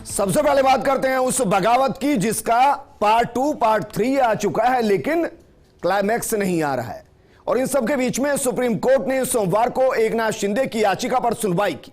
सबसे पहले बात करते हैं उस बगावत की जिसका पार्ट 2 पार्ट 3 आ चुका है, लेकिन क्लाइमैक्स नहीं आ रहा है। और इन सब के बीच में सुप्रीम कोर्ट ने सोमवार को एकनाथ शिंदे की याचिका पर सुनवाई की।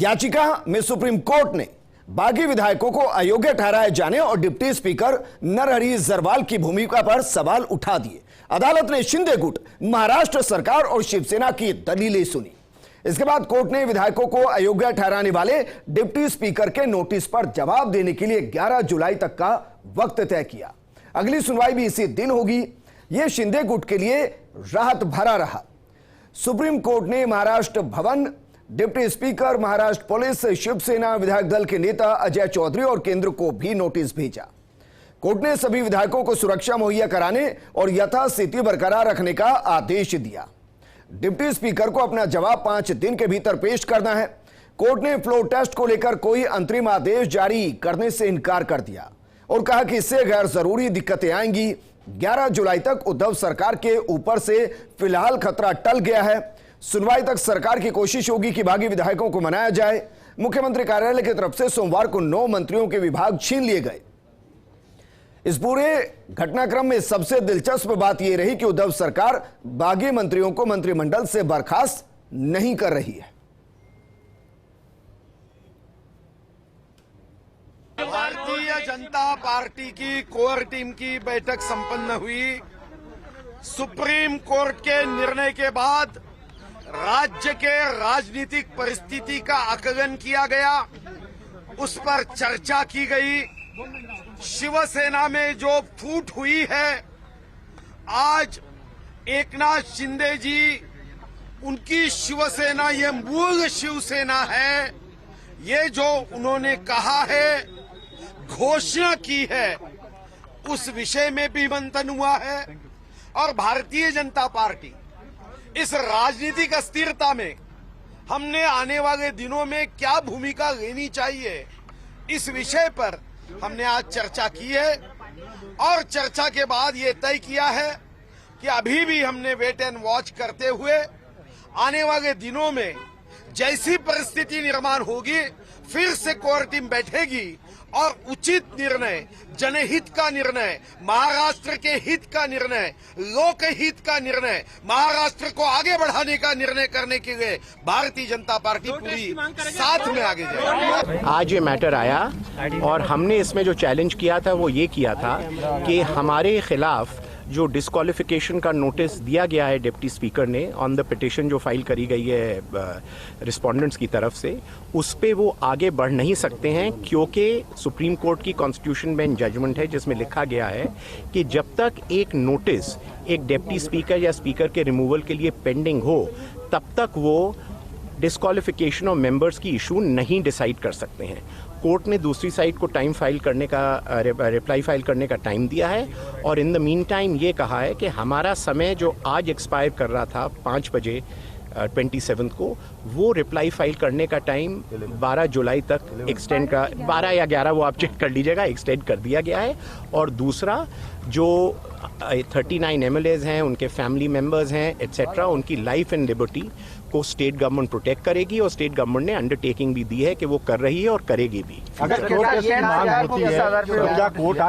याचिका में सुप्रीम कोर्ट ने बागी विधायकों को अयोग्य ठहराए जाने और डिप्टी स्पीकर नरहरि झरवाल की भूमिका पर सवाल उठा दिए। अदालत ने शिंदे गुट, महाराष्ट्र सरकार और शिवसेना की दलीलें सुनी। इसके बाद कोर्ट ने विधायकों को अयोग्य ठहराने वाले डिप्टी स्पीकर के नोटिस पर जवाब देने के लिए 11 जुलाई तक का वक्त तय किया। अगली सुनवाई भी इसी दिन होगी। यह शिंदे गुट के लिए राहत भरा रहा। सुप्रीम कोर्ट ने Maharashtra Bhavan, deputy speaker, Maharashtra police, Shiv Sena विधायक दल के नेता अजय चौधरी और केंद्र को भी नोटिस भेजा। कोर्ट ने सभी विधायकों को सुरक्षा मुहैया कराने और यथास्थिति बरकरार रखने का आदेश दिया। डिप्टी स्पीकर को अपना जवाब 5 दिन के भीतर पेश करना है। कोर्ट ने फ्लोर टेस्ट को लेकर कोई अंतरिम आदेश जारी करने से इनकार कर दिया और कहा कि इससे गैर जरूरी दिक्कतें आएंगी। 11 जुलाई तक उद्धव सरकार के ऊपर से फिलहाल खतरा टल गया है। सुनवाई तक सरकार की कोशिश होगी कि बागी विधायकों को मनाया जाए। मुख्यमंत्री कार्यालय की तरफ से सोमवार को 9 मंत्रियों के विभाग छीन लिए गए। इस पूरे घटनाक्रम में सबसे दिलचस्प बात यह रही कि उद्धव सरकार बागी मंत्रियों को मंत्रिमंडल से बर्खास्त नहीं कर रही है। भारतीय जनता पार्टी की कोर टीम की बैठक संपन्न हुई। सुप्रीम कोर्ट के निर्णय के बाद राज्य के राजनीतिक परिस्थिति का आकलन किया गया, उस पर चर्चा की गई। शिवसेना में जो फूट हुई है, आज एकनाथ शिंदे जी, उनकी शिवसेना ये मूल शिवसेना है। ये जो उन्होंने कहा है, घोषणा की है, उस विषय में भी मंथन हुआ है। और भारतीय जनता पार्टी इस राजनीतिक अस्थिरता में हमने आने वाले दिनों में क्या भूमिका लेनी चाहिए, इस विषय पर हमने आज चर्चा की है। और चर्चा के बाद ये तय किया है कि अभी भी हमने वेट एंड वॉच करते हुए आने वाले दिनों में जैसी परिस्थिति निर्माण होगी, फिर से कोर टीम बैठेगी और उचित निर्णय, जनहित का निर्णय, महाराष्ट्र के हित का निर्णय, लोकहित का निर्णय, महाराष्ट्र को आगे बढ़ाने का निर्णय करने के लिए भारतीय जनता पार्टी पूरी साथ में आगे जाएगी। आज ये मैटर आया और हमने इसमें जो चैलेंज किया था वो ये किया था कि हमारे खिलाफ जो डिस्क्वालिफिकेशन का नोटिस दिया गया है डिप्टी स्पीकर ने ऑन द पिटिशन जो फाइल करी गई है रिस्पोंडेंट्स की तरफ से, उस पे वो आगे बढ़ नहीं सकते हैं, क्योंकि सुप्रीम कोर्ट की कॉन्स्टिट्यूशन बेंच जजमेंट है जिसमें लिखा गया है कि जब तक एक नोटिस एक डिप्टी स्पीकर या स्पीकर के रिमूवल के लिए पेंडिंग हो, तब तक वो डिस्क्वालिफिकेशन ऑफ मेंबर्स की इशू नहीं डिसाइड कर सकते हैं। कोर्ट ने दूसरी साइड को टाइम फाइल करने का रिप्लाई फाइल करने का टाइम दिया है और इन द मीन टाइम ये कहा है कि हमारा समय जो आज एक्सपायर कर रहा था 5 बजे 27 को, वो रिप्लाई फाइल करने का टाइम 12 जुलाई तक एक्सटेंड का 12 या 11 वो आप चेक कर लीजिएगा, एक्सटेंड कर दिया गया है। और दूसरा जो 39 MLAs हैं, उनके फैमिली मेम्बर्स हैं एट्सेट्रा, उनकी लाइफ एंड लिबर्टी को स्टेट गवर्नमेंट प्रोटेक्ट करेगी और स्टेट गवर्नमेंट ने अंडरटेकिंग भी दी है कि वो कर रही है और करेगी भी। अगर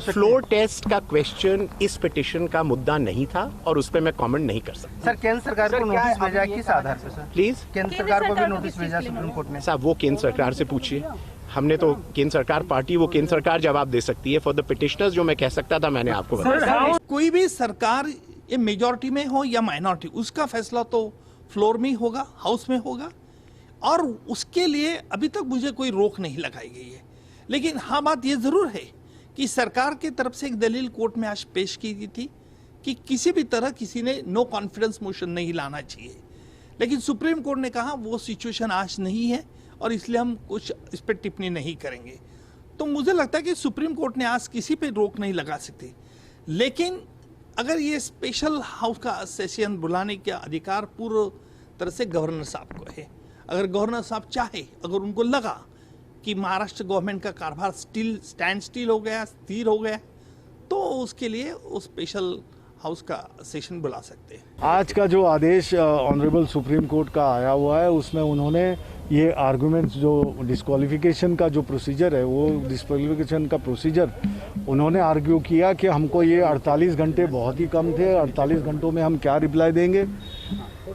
फ्लोर टेस्ट का क्वेश्चन इस पिटिशन का मुद्दा नहीं था और उस पर मैं कमेंट नहीं कर सकता। सर, केंद्र सरकार को नोटिस भेजा किस आधार पर सर? प्लीज, केंद्र सरकार को भी नोटिस भेजा सुप्रीम कोर्ट ने? साहब वो केंद्र सरकार से पूछिए। हमने तो केंद्र सरकार पार्टी, वो केंद्र सरकार जवाब दे सकती है। फॉर द पिटिशनर्स जो मैं कह सकता था मैंने आपको बताया। कोई भी सरकार ये मेजॉरिटी में हो या माइनॉरिटी, उसका फैसला तो फ्लोर में ही होगा, हाउस में होगा, और उसके लिए अभी तक मुझे कोई रोक नहीं लगाई गई है। लेकिन हाँ, बात ये जरूर है कि सरकार की तरफ से एक दलील कोर्ट में आज पेश की गई थी कि किसी भी तरह किसी ने नो कॉन्फिडेंस मोशन नहीं लाना चाहिए। लेकिन सुप्रीम कोर्ट ने कहा वो सिचुएशन आज नहीं है और इसलिए हम कुछ इस पर टिप्पणी नहीं करेंगे। तो मुझे लगता है कि सुप्रीम कोर्ट ने आज किसी पे रोक नहीं लगा सकती। लेकिन अगर ये स्पेशल हाउस का सेशन बुलाने का अधिकार पूर्ण तरह से गवर्नर साहब को है। अगर गवर्नर साहब चाहे, अगर उनको लगा कि महाराष्ट्र गवर्नमेंट का कारभार स्टैंड स्टिल हो गया, स्थिर हो गया, तो उसके लिए वो स्पेशल हाउस का सेशन बुला सकते हैं। आज का जो आदेश ऑनरेबल सुप्रीम कोर्ट का आया हुआ है, उसमें उन्होंने ये आर्गुमेंट्स जो डिस्क्वालिफिकेशन का जो प्रोसीजर है, वो डिस्क्वालिफिकेशन का प्रोसीजर उन्होंने आर्ग्यू किया कि हमको ये 48 घंटे बहुत ही कम थे, 48 घंटों में हम क्या रिप्लाई देंगे।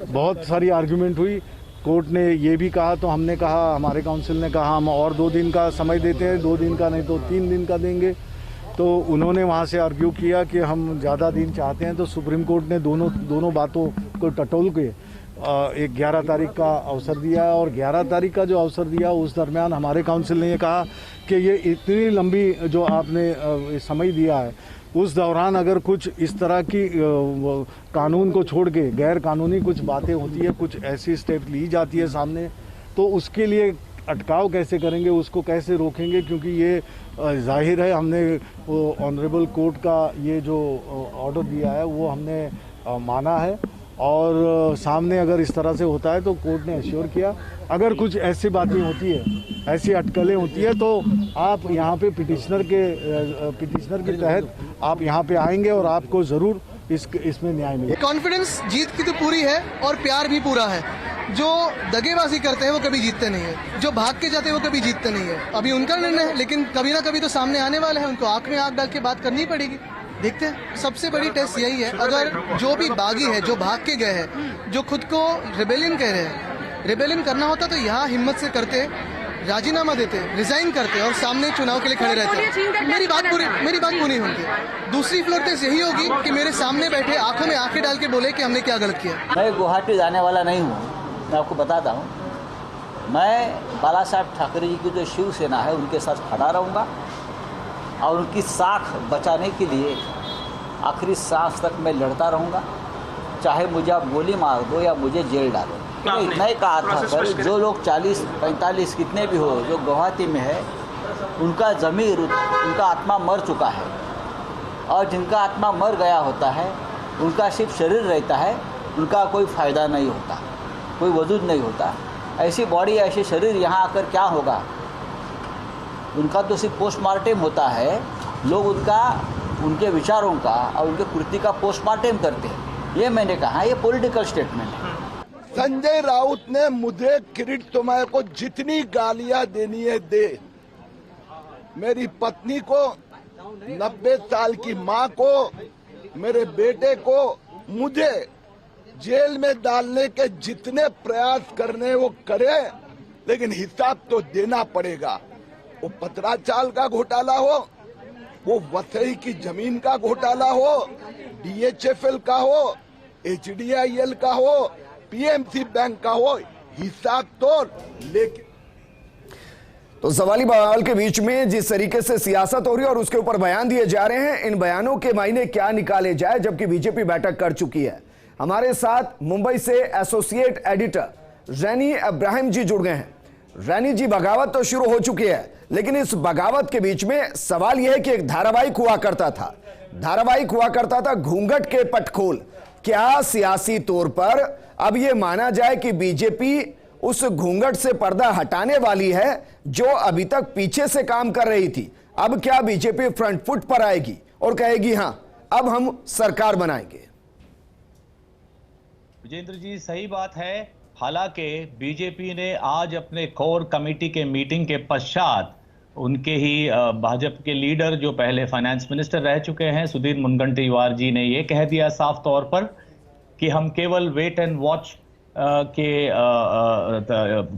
बहुत सारी आर्ग्यूमेंट हुई। कोर्ट ने ये भी कहा, तो हमने कहा, हमारे काउंसिल ने कहा हम और 2 दिन का समय देते हैं, 2 दिन का नहीं तो 3 दिन का देंगे। तो उन्होंने वहाँ से आर्ग्यू किया कि हम ज़्यादा दिन चाहते हैं। तो सुप्रीम कोर्ट ने दोनों बातों को टटोल के एक 11 तारीख का अवसर दिया, और 11 तारीख का जो अवसर दिया उस दरमियान हमारे काउंसिल ने ये कहा कि ये इतनी लंबी जो आपने समय दिया है, उस दौरान अगर कुछ इस तरह की कानून को छोड़ के गैर कानूनी कुछ बातें होती है, कुछ ऐसी स्टेप ली जाती है सामने, तो उसके लिए अटकाव कैसे करेंगे, उसको कैसे रोकेंगे। क्योंकि ये जाहिर है हमने वो ऑनरेबल कोर्ट का ये जो ऑर्डर दिया है वो हमने माना है, और सामने अगर इस तरह से होता है तो कोर्ट ने एश्योर किया अगर कुछ ऐसी बातें होती है, ऐसी अटकलें होती है, तो आप यहाँ पे पिटिशनर के तहत आप यहाँ पे आएंगे और आपको ज़रूर इसमें न्याय मिलेगा। कॉन्फिडेंस जीत की तो पूरी है और प्यार भी पूरा है। जो दगेबाजी करते हैं वो कभी जीतते नहीं है, जो भाग के जाते हैं वो कभी जीतते नहीं है। अभी उनका निर्णय है, लेकिन कभी ना कभी तो सामने आने वाले हैं, उनको आंख में आंख डाल के बात करनी पड़ेगी। देखते हैं, सबसे बड़ी टेस्ट यही है। अगर जो भी बागी है, जो भाग के गए हैं, जो खुद को रिबेलियन कह रहे हैं, रिबेलियन करना होता तो यहाँ हिम्मत से करते, राजीनामा देते, रिजाइन करते और सामने चुनाव के लिए खड़े रहते। मेरी बात पूरी होगी। दूसरी फ्लोर टेस्ट यही होगी कि मेरे सामने बैठे आंखों में आंखें डाल के बोले कि हमने क्या गलत किया। मैं गुवाहाटी जाने वाला नहीं हूँ, मैं आपको बताता हूँ। मैं बाला साहब ठाकरे जी की जो शिवसेना है उनके साथ खड़ा रहूँगा और उनकी साख बचाने के लिए आखिरी सांस तक मैं लड़ता रहूँगा, चाहे मुझे आप गोली मार दो या मुझे जेल डालो। तो इतना ही कहा था सर, जो लोग 40-45 कितने भी हो जो गुवाहाटी में है, उनका ज़मीर, उनका आत्मा मर चुका है, और जिनका आत्मा मर गया होता है उनका सिर्फ शरीर रहता है, उनका कोई फ़ायदा नहीं होता, कोई वजूद नहीं होता। ऐसी बॉडी, ऐसे शरीर यहाँ आकर क्या होगा? उनका तो सिर्फ पोस्टमार्टम होता है। लोग उनके विचारों का और उनके कृति का पोस्टमार्टम करते हैं। ये मैंने कहा, ये पॉलिटिकल स्टेटमेंट है। संजय राउत ने मुझे किरीट तोमर को जितनी गालियां देनी है दे, मेरी पत्नी को, 90 साल की माँ को, मेरे बेटे को, मुझे जेल में डालने के जितने प्रयास करने वो करे, लेकिन हिसाब तो देना पड़ेगा। वो पत्राचाल का घोटाला हो, वो वसई की जमीन का घोटाला हो, DHFL का हो, HDIL का हो, PMC बैंक का हो, हिसाब तो लेके। तो सवाली बवाल के बीच में जिस तरीके से सियासत हो रही है और उसके ऊपर बयान दिए जा रहे हैं, इन बयानों के मायने क्या निकाले जाए, जबकि बीजेपी बैठक कर चुकी है। हमारे साथ मुंबई से एसोसिएट एडिटर रैनी इब्राहिम जी जुड़ गए हैं। रैनी जी, बगावत तो शुरू हो चुकी है, लेकिन इस बगावत के बीच में सवाल यह है कि एक धारावाहिक हुआ करता था घूंघट के पटखोल। क्या सियासी तौर पर अब यह माना जाए कि बीजेपी उस घूंघट से पर्दा हटाने वाली है जो अभी तक पीछे से काम कर रही थी? अब क्या बीजेपी फ्रंट फुट पर आएगी और कहेगी हां अब हम सरकार बनाएंगे? विजेंद्र जी, सही बात है। हालांकि बीजेपी ने आज अपने कोर कमेटी के मीटिंग के पश्चात उनके ही भाजपा के लीडर जो पहले फाइनेंस मिनिस्टर रह चुके हैं सुधीर मुनगंटीवार जी ने ये कह दिया साफ तौर पर कि हम केवल वेट एंड वॉच के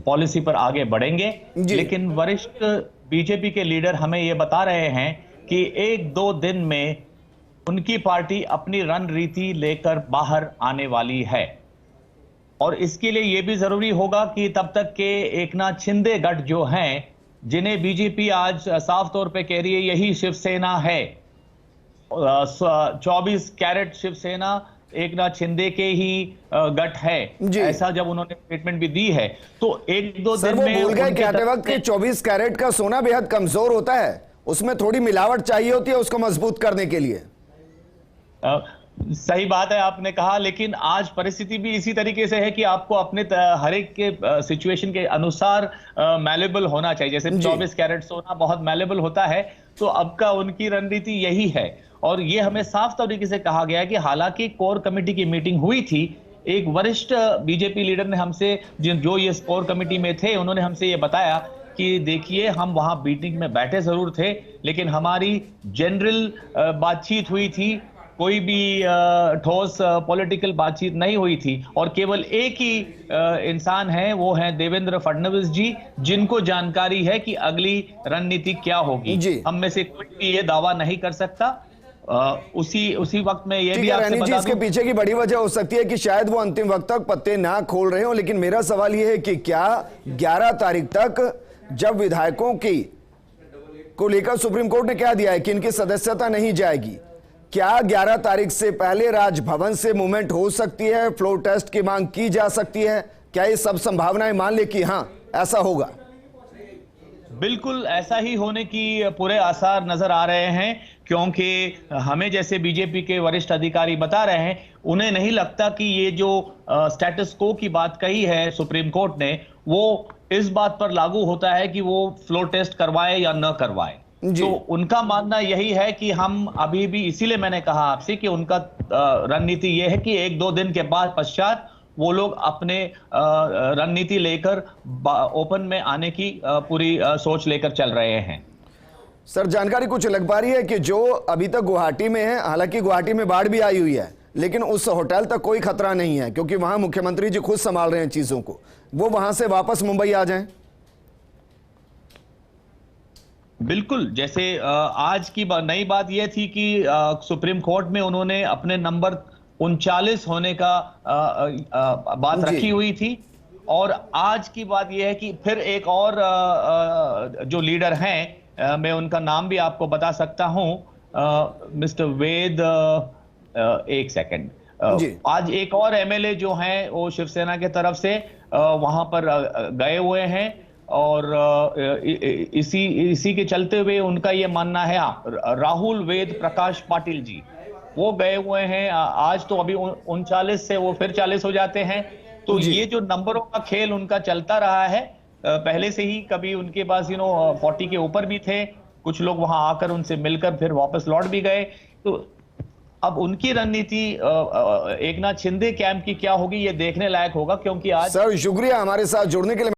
पॉलिसी पर आगे बढ़ेंगे। लेकिन वरिष्ठ बीजेपी के लीडर हमें ये बता रहे हैं कि 1-2 दिन में उनकी पार्टी अपनी रणनीति लेकर बाहर आने वाली है, और इसके लिए यह भी जरूरी होगा कि तब तक के एकनाथ शिंदे गठ जो हैं, जिन्हें बीजेपी आज साफ तौर पे कह रही है यही शिवसेना है, 24 कैरेट शिवसेना एकनाथ शिंदे के ही गठ है, ऐसा जब उन्होंने स्टेटमेंट भी दी है, तो 1-2 दिन में भूल गए कहते वक्त कि 24 कैरेट का सोना बेहद कमजोर होता है, उसमें थोड़ी मिलावट चाहिए होती है उसको मजबूत करने के लिए। सही बात है, आपने कहा, लेकिन आज परिस्थिति भी इसी तरीके से है कि आपको अपने हर एक के सिचुएशन के अनुसार मैलेबल होना चाहिए। जैसे 24 कैरेट सोना बहुत मैलेबल होता है, तो अब का उनकी रणनीति यही है। और ये हमें साफ तरीके से कहा गया है कि हालांकि कोर कमेटी की मीटिंग हुई थी, एक वरिष्ठ बीजेपी लीडर ने हमसे, जो ये कोर कमेटी में थे, उन्होंने हमसे ये बताया कि देखिए हम वहां मीटिंग में बैठे जरूर थे, लेकिन हमारी जनरल बातचीत हुई थी, कोई भी ठोस पॉलिटिकल बातचीत नहीं हुई थी। और केवल एक ही इंसान है, वो है देवेंद्र फडणवीस जी, जिनको जानकारी है कि अगली रणनीति क्या होगी। हम में से कोई भी ये दावा नहीं कर सकता। उसी वक्त में ये भी आपसे बता दूं, इसके पीछे की बड़ी वजह हो सकती है कि शायद वो अंतिम वक्त तक पत्ते ना खोल रहे हो, लेकिन मेरा सवाल ये है कि क्या 11 तारीख तक, जब विधायकों की को लेकर सुप्रीम कोर्ट ने क्या दिया है कि इनकी सदस्यता नहीं जाएगी, क्या 11 तारीख से पहले राजभवन से मूवमेंट हो सकती है, फ्लोर टेस्ट की मांग की जा सकती है? क्या ये सब संभावनाएं मान ले कि हां ऐसा होगा? बिल्कुल ऐसा ही होने की पूरे आसार नजर आ रहे हैं, क्योंकि हमें जैसे बीजेपी के वरिष्ठ अधिकारी बता रहे हैं, उन्हें नहीं लगता कि ये जो स्टेटस को की बात कही है सुप्रीम कोर्ट ने, वो इस बात पर लागू होता है कि वो फ्लोर टेस्ट करवाए या न करवाए। तो उनका मानना यही है कि हम अभी भी, इसीलिए मैंने कहा आपसे कि उनका रणनीति यह है कि 1-2 दिन के बाद पश्चात वो लोग अपने रणनीति लेकर ओपन में आने की पूरी सोच लेकर चल रहे हैं। सर, जानकारी कुछ लग पा रही है कि जो अभी तक गुवाहाटी में है, हालांकि गुवाहाटी में बाढ़ भी आई हुई है, लेकिन उस होटल तक कोई खतरा नहीं है क्योंकि वहां मुख्यमंत्री जी खुद संभाल रहे हैं चीजों को, वो वहां से वापस मुंबई आ जाएं? बिल्कुल, जैसे आज की नई बात यह थी कि सुप्रीम कोर्ट में उन्होंने अपने नंबर 39 होने का बात रखी हुई थी, और आज की बात यह है कि फिर एक और जो लीडर हैं, मैं उनका नाम भी आपको बता सकता हूं, मिस्टर वेद, एक सेकंड, आज एक और एमएलए जो हैं वो शिवसेना के तरफ से वहां पर गए हुए हैं, और इसी के चलते हुए उनका ये मानना है, राहुल वेद प्रकाश पाटिल जी वो गए हुए हैं आज। तो अभी 39 से वो फिर 40 हो जाते हैं। तो ये जो नंबरों का खेल उनका चलता रहा है, पहले से ही कभी उनके पास 40 के ऊपर भी थे, कुछ लोग वहां आकर उनसे मिलकर फिर वापस लौट भी गए। तो अब उनकी रणनीति एकनाथ शिंदे कैंप की क्या होगी, ये देखने लायक होगा, क्योंकि आज। सर शुक्रिया हमारे साथ जुड़ने के लिए।